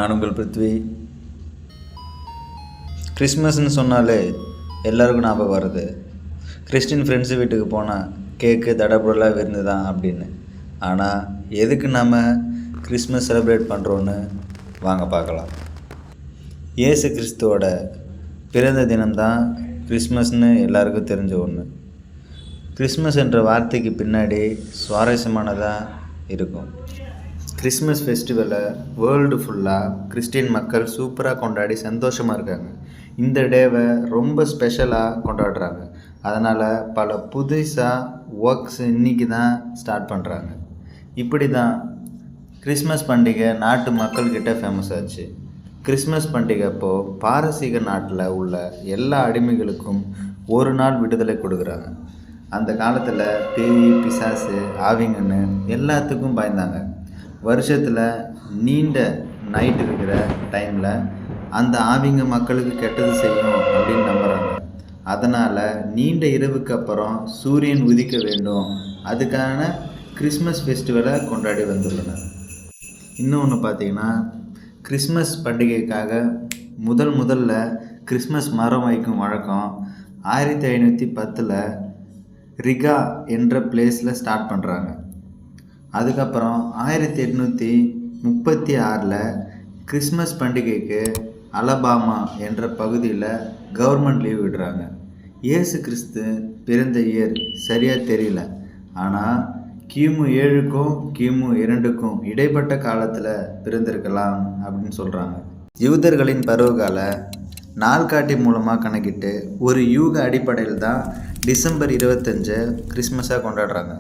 நான் உங்கள் பிருத்வி. கிறிஸ்மஸ்ன்னு சொன்னாலே எல்லாருக்கும் ஞாபகம் வருது கிறிஸ்டின் ஃப்ரெண்ட்ஸு வீட்டுக்கு போனால் கேக்கு தடபுடலாக விருந்து தான் அப்படின்னு. ஆனால் எதுக்கு நாம் கிறிஸ்மஸ் செலிப்ரேட் பண்ணுறோன்னு வாங்க பார்க்கலாம். இயேசு கிறிஸ்துவோட பிறந்த தினம்தான் கிறிஸ்மஸ்னு எல்லாருக்கும் தெரிஞ்ச ஒன்று. கிறிஸ்மஸ் என்ற வார்த்தைக்கு பின்னாடி சுவாரஸ்யமானதாக இருக்கும். கிறிஸ்மஸ் ஃபெஸ்டிவலை வேர்ல்டு ஃபுல்லாக கிறிஸ்டின் மக்கள் சூப்பராக கொண்டாடி சந்தோஷமாக இருக்காங்க. இந்த டேவை ரொம்ப ஸ்பெஷலாக கொண்டாடுறாங்க. அதனால் பல புதுசாக ஒர்க்ஸ் இன்றைக்கி தான் ஸ்டார்ட் பண்ணுறாங்க. இப்படி தான் கிறிஸ்மஸ் பண்டிகை நாட்டு மக்கள்கிட்ட ஃபேமஸ் ஆச்சு. கிறிஸ்மஸ் பண்டிகை அப்போது பாரசீக நாட்டில் உள்ள எல்லா அடிமைகளுக்கும் ஒரு நாள் விடுதலை கொடுக்குறாங்க. அந்த காலத்தில் பேய் பிசாசு ஆவிங்கன்னு எல்லாத்துக்கும் பயந்தாங்க. வருஷத்தில் நீண்ட நைட் இருக்கிற டைமில் அந்த ஆவிங்க மக்களுக்கு கெட்டது செய்யும் அப்படின்னு நம்புகிறாங்க. அதனால் நீண்ட இரவுக்கு அப்புறம் சூரியன் உதிக்க வேண்டும், அதுக்கான கிறிஸ்மஸ் ஃபெஸ்டிவலை கொண்டாடி வந்துள்ளனர். இன்னொன்று பார்த்திங்கன்னா, கிறிஸ்மஸ் பண்டிகைக்காக முதல்ல கிறிஸ்மஸ் மரம் வைக்கும் வழக்கம் 1510 ரிகா என்ற பிளேஸில் ஸ்டார்ட் பண்ணுறாங்க. அதுக்கப்புறம் 1836 கிறிஸ்மஸ் பண்டிகைக்கு அலபாமா என்ற பகுதியில் கவர்மெண்ட் லீவ் விடுறாங்க. இயேசு கிறிஸ்து பிறந்த இயர் சரியாக தெரியல, ஆனால் கிமு 7க்கும் கிமு 2க்கும் இடைப்பட்ட காலத்தில் பிறந்திருக்கலாம் அப்படின்னு சொல்கிறாங்க. யூதர்களின் பருவகால நாள்காட்டி மூலமாக கணக்கிட்டு ஒரு யூக அடிப்படையில் தான் டிசம்பர் 25 கிறிஸ்மஸாக கொண்டாடுறாங்க.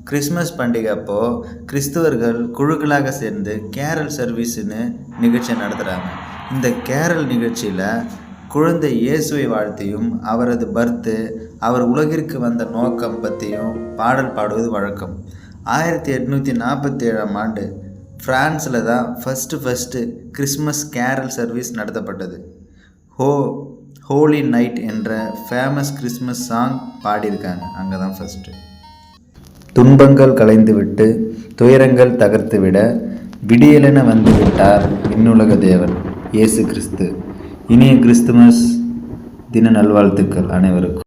கிறிஸ்மஸ் பண்டிகை அப்போது கிறிஸ்துவர்கள் குழுக்களாக சேர்ந்து கேரல் சர்வீஸ்னு நிகழ்ச்சி நடத்துகிறாங்க. இந்த கேரல் நிகழ்ச்சியில் குழந்தை இயேசுவை வாழ்த்தியும் அவரது பர்த்து, அவர் உலகிற்கு வந்த நோக்கம் பற்றியும் பாடல் பாடுவது வழக்கம். 1847 ஃப்ரான்ஸில் தான் ஃபஸ்ட்டு கிறிஸ்மஸ் கேரல் சர்வீஸ் நடத்தப்பட்டது. ஹோலி நைட் என்ற ஃபேமஸ் கிறிஸ்மஸ் சாங் பாடியிருக்காங்க. அங்கே தான் ஃபஸ்ட்டு. துன்பங்கள் களைந்துவிட்டு துயரங்கள் தகர்த்துவிட விடியலென வந்துவிட்டார் விண்ணுலக தேவன் இயேசு கிறிஸ்து. இனிய கிறிஸ்துமஸ் தின நல்வாழ்த்துக்கள் அனைவருக்கும்.